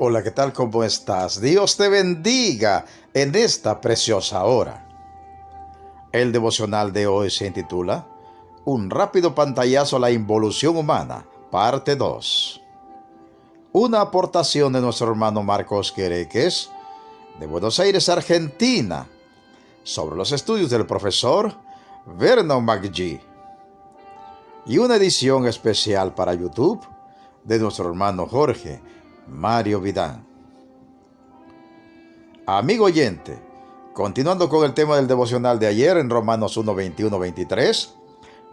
Hola, ¿qué tal? ¿Cómo estás? Dios te bendiga en esta preciosa hora. El devocional de hoy se intitula Un rápido pantallazo a la involución humana, parte 2. Una aportación de nuestro hermano Marcos Quereques, de Buenos Aires, Argentina, sobre los estudios del profesor Vernon McGee. Y una edición especial para YouTube de nuestro hermano Jorge Mario Vidán. Amigo oyente, continuando con el tema del devocional de ayer en Romanos 1, 21, 23,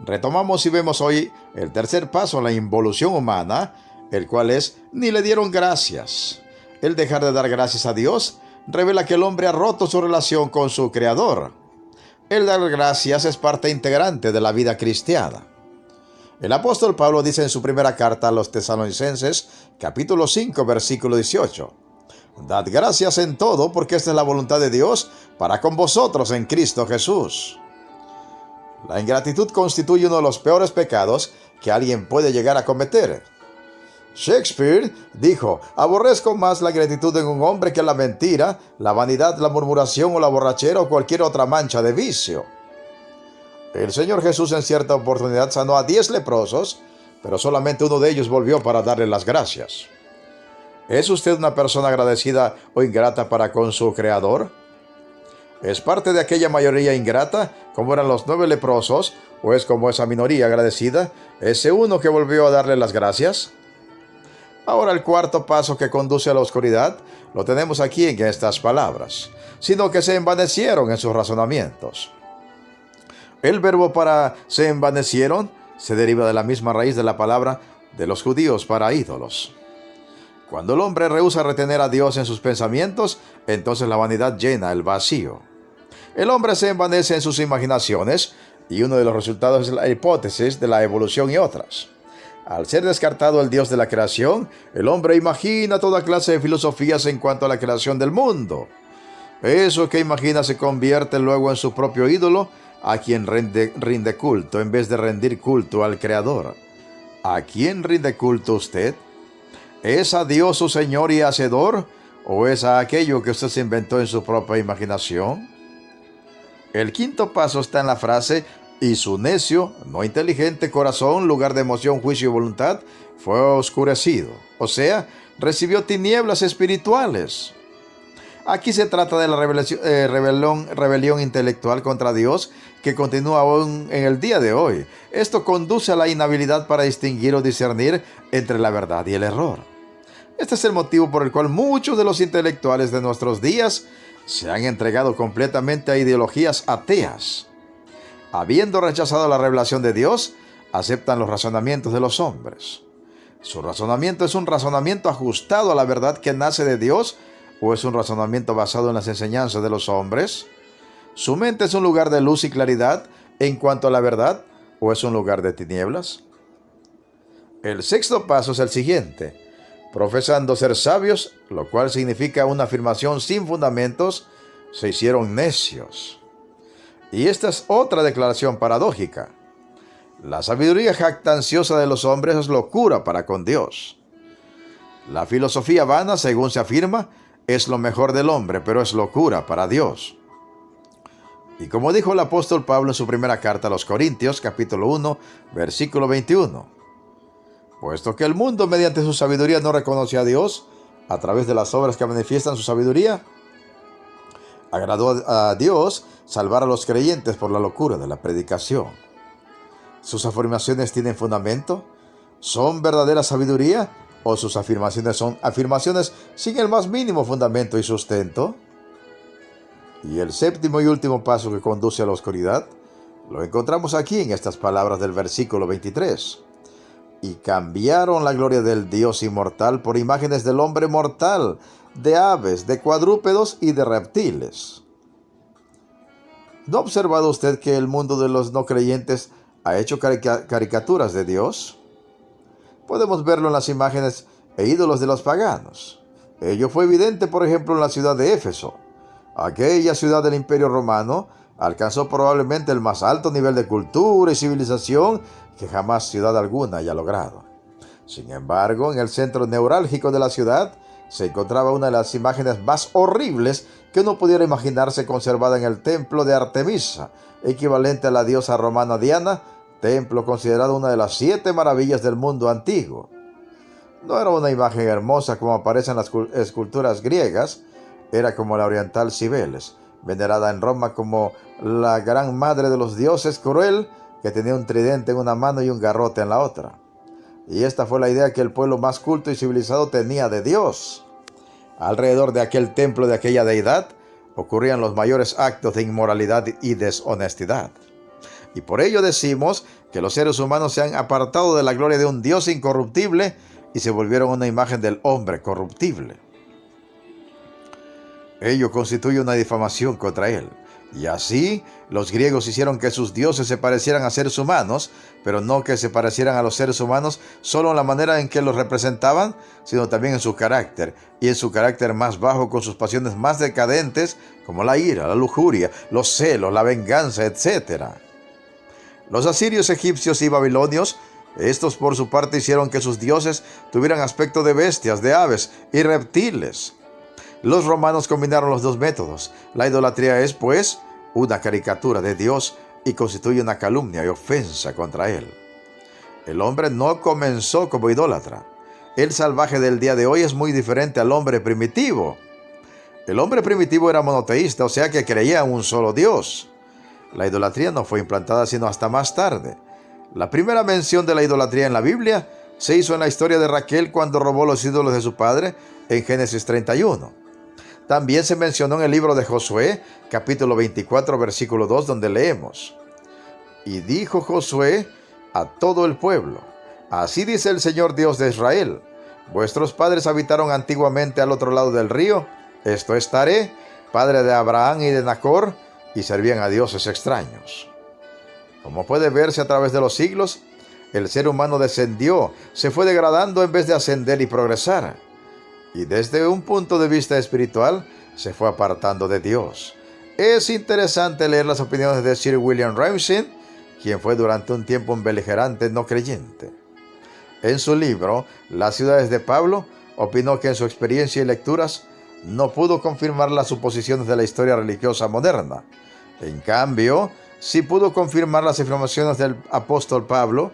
retomamos y vemos hoy el tercer paso a la involución humana, el cual es ni le dieron gracias. El dejar de dar gracias a Dios revela que el hombre ha roto su relación con su Creador. El dar gracias es parte integrante de la vida cristiana. El apóstol Pablo dice en su primera carta a los Tesalonicenses, capítulo 5, versículo 18, Dad gracias en todo, porque esta es la voluntad de Dios para con vosotros en Cristo Jesús. La ingratitud constituye uno de los peores pecados que alguien puede llegar a cometer. Shakespeare dijo, aborrezco más la ingratitud en un hombre que la mentira, la vanidad, la murmuración o la borrachera o cualquier otra mancha de vicio. El Señor Jesús en cierta oportunidad sanó a 10 leprosos, pero solamente uno de ellos volvió para darle las gracias. ¿Es usted una persona agradecida o ingrata para con su Creador? ¿Es parte de aquella mayoría ingrata, como eran los 9 leprosos, o es como esa minoría agradecida, ese uno que volvió a darle las gracias? Ahora el cuarto paso que conduce a la oscuridad lo tenemos aquí en estas palabras, sino que se envanecieron en sus razonamientos. El verbo para se envanecieron se deriva de la misma raíz de la palabra de los judíos para ídolos. Cuando el hombre rehúsa retener a Dios en sus pensamientos, entonces la vanidad llena el vacío. El hombre se envanece en sus imaginaciones y uno de los resultados es la hipótesis de la evolución y otras. Al ser descartado el Dios de la creación, el hombre imagina toda clase de filosofías en cuanto a la creación del mundo. Eso que imagina se convierte luego en su propio ídolo, a quien rinde culto en vez de rendir culto al Creador. ¿A quién rinde culto usted? ¿Es a Dios su Señor y Hacedor? ¿O es a aquello que usted se inventó en su propia imaginación? El quinto paso está en la frase, y su necio, no inteligente corazón, lugar de emoción, juicio y voluntad, fue oscurecido. O sea, recibió tinieblas espirituales. Aquí se trata de la rebelión intelectual contra Dios que continúa aún en el día de hoy. Esto conduce a la inhabilidad para distinguir o discernir entre la verdad y el error. Este es el motivo por el cual muchos de los intelectuales de nuestros días se han entregado completamente a ideologías ateas. Habiendo rechazado la revelación de Dios, aceptan los razonamientos de los hombres. ¿Su razonamiento es un razonamiento ajustado a la verdad que nace de Dios o es un razonamiento basado en las enseñanzas de los hombres? ¿Su mente es un lugar de luz y claridad en cuanto a la verdad o es un lugar de tinieblas? El sexto paso es el siguiente. Profesando ser sabios, lo cual significa una afirmación sin fundamentos, se hicieron necios. Y esta es otra declaración paradójica. La sabiduría jactanciosa de los hombres es locura para con Dios. La filosofía vana, según se afirma, es lo mejor del hombre, pero es locura para Dios. Y como dijo el apóstol Pablo en su primera carta a los Corintios, capítulo 1, versículo 21, puesto que el mundo mediante su sabiduría no reconoce a Dios, a través de las obras que manifiestan su sabiduría, agradó a Dios salvar a los creyentes por la locura de la predicación. ¿Sus afirmaciones tienen fundamento? ¿Son verdadera sabiduría? ¿O sus afirmaciones son afirmaciones sin el más mínimo fundamento y sustento? Y el séptimo y último paso que conduce a la oscuridad lo encontramos aquí en estas palabras del versículo 23. Y cambiaron la gloria del Dios inmortal por imágenes del hombre mortal, de aves, de cuadrúpedos y de reptiles. ¿No ha observado usted que el mundo de los no creyentes ha hecho caricaturas de Dios? Podemos verlo en las imágenes e ídolos de los paganos. Ello fue evidente, por ejemplo, en la ciudad de Éfeso. Aquella ciudad del Imperio Romano alcanzó probablemente el más alto nivel de cultura y civilización que jamás ciudad alguna haya logrado. Sin embargo, en el centro neurálgico de la ciudad se encontraba una de las imágenes más horribles que uno pudiera imaginarse conservada en el templo de Artemisa, equivalente a la diosa romana Diana, templo considerado una de las 7 maravillas del mundo antiguo. No era una imagen hermosa como aparece en las esculturas griegas, era como la oriental Cibeles, venerada en Roma como la gran madre de los dioses, cruel, que tenía un tridente en una mano y un garrote en la otra. Y esta fue la idea que el pueblo más culto y civilizado tenía de Dios. Alrededor de aquel templo de aquella deidad ocurrían los mayores actos de inmoralidad y deshonestidad. Y por ello decimos que los seres humanos se han apartado de la gloria de un Dios incorruptible y se volvieron una imagen del hombre corruptible. Ello constituye una difamación contra él. Y así, los griegos hicieron que sus dioses se parecieran a seres humanos, pero no que se parecieran a los seres humanos solo en la manera en que los representaban, sino también en su carácter, y en su carácter más bajo con sus pasiones más decadentes, como la ira, la lujuria, los celos, la venganza, etc. Los asirios, egipcios y babilonios, estos por su parte hicieron que sus dioses tuvieran aspecto de bestias, de aves y reptiles. Los romanos combinaron los dos métodos. La idolatría es, pues, una caricatura de Dios y constituye una calumnia y ofensa contra él. El hombre no comenzó como idólatra. El salvaje del día de hoy es muy diferente al hombre primitivo. El hombre primitivo era monoteísta, o sea que creía en un solo Dios. La idolatría no fue implantada sino hasta más tarde. La primera mención de la idolatría en la Biblia se hizo en la historia de Raquel cuando robó los ídolos de su padre en Génesis 31. También se mencionó en el libro de Josué, capítulo 24, versículo 2, donde leemos: Y dijo Josué a todo el pueblo: Así dice el Señor Dios de Israel: Vuestros padres habitaron antiguamente al otro lado del río, esto es Taré, padre de Abraham y de Nacor, y servían a dioses extraños. Como puede verse a través de los siglos, el ser humano descendió, se fue degradando en vez de ascender y progresar. Y desde un punto de vista espiritual, se fue apartando de Dios. Es interesante leer las opiniones de Sir William Ramsay, quien fue durante un tiempo un beligerante no creyente. En su libro, Las ciudades de Pablo, opinó que en su experiencia y lecturas no pudo confirmar las suposiciones de la historia religiosa moderna. En cambio, sí pudo confirmar las afirmaciones del apóstol Pablo,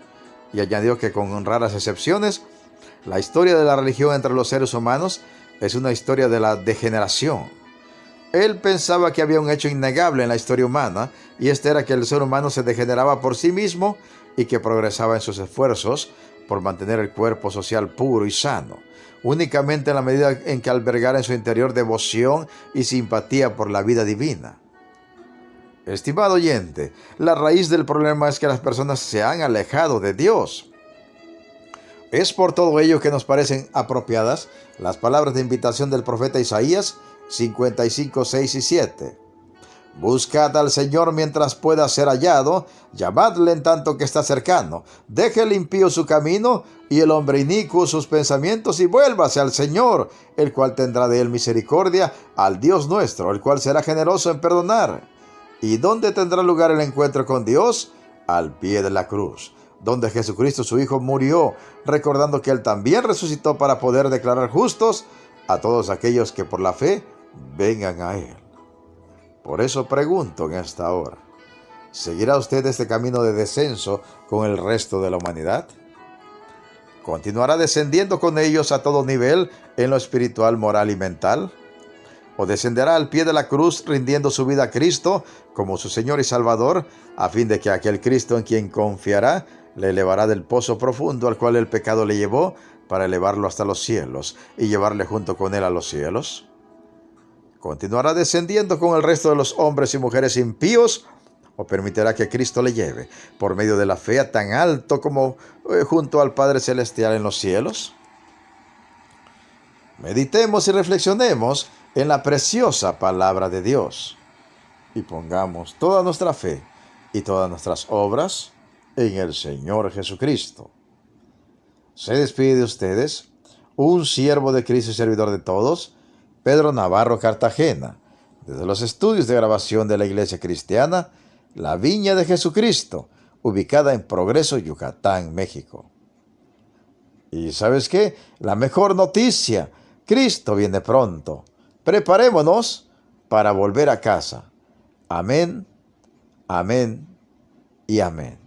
y añadió que con raras excepciones, la historia de la religión entre los seres humanos es una historia de la degeneración. Él pensaba que había un hecho innegable en la historia humana, y este era que el ser humano se degeneraba por sí mismo y que progresaba en sus esfuerzos por mantener el cuerpo social puro y sano, únicamente en la medida en que albergara en su interior devoción y simpatía por la vida divina. Estimado oyente, la raíz del problema es que las personas se han alejado de Dios. Es por todo ello que nos parecen apropiadas las palabras de invitación del profeta Isaías 55, 6 y 7. Buscad al Señor mientras pueda ser hallado, llamadle en tanto que está cercano. Deje el impío su camino y el hombre inicuo sus pensamientos y vuélvase al Señor, el cual tendrá de él misericordia, al Dios nuestro, el cual será generoso en perdonar. ¿Y dónde tendrá lugar el encuentro con Dios? Al pie de la cruz, donde Jesucristo su Hijo murió, recordando que Él también resucitó para poder declarar justos a todos aquellos que por la fe vengan a Él. Por eso pregunto en esta hora, ¿seguirá usted este camino de descenso con el resto de la humanidad? ¿Continuará descendiendo con ellos a todo nivel en lo espiritual, moral y mental? ¿O descenderá al pie de la cruz rindiendo su vida a Cristo como su Señor y Salvador, a fin de que aquel Cristo en quien confiará le elevará del pozo profundo al cual el pecado le llevó para elevarlo hasta los cielos y llevarle junto con él a los cielos? ¿Continuará descendiendo con el resto de los hombres y mujeres impíos o permitirá que Cristo le lleve por medio de la fe a tan alto como junto al Padre Celestial en los cielos? Meditemos y reflexionemos en la preciosa palabra de Dios y pongamos toda nuestra fe y todas nuestras obras en el Señor Jesucristo. Se despide de ustedes un siervo de Cristo y servidor de todos, Pedro Navarro Cartagena, desde los estudios de grabación de la Iglesia Cristiana La Viña de Jesucristo, ubicada en Progreso, Yucatán, México. ¿Y sabes qué? La mejor noticia, Cristo viene pronto. Preparémonos para volver a casa. Amén, amén y amén.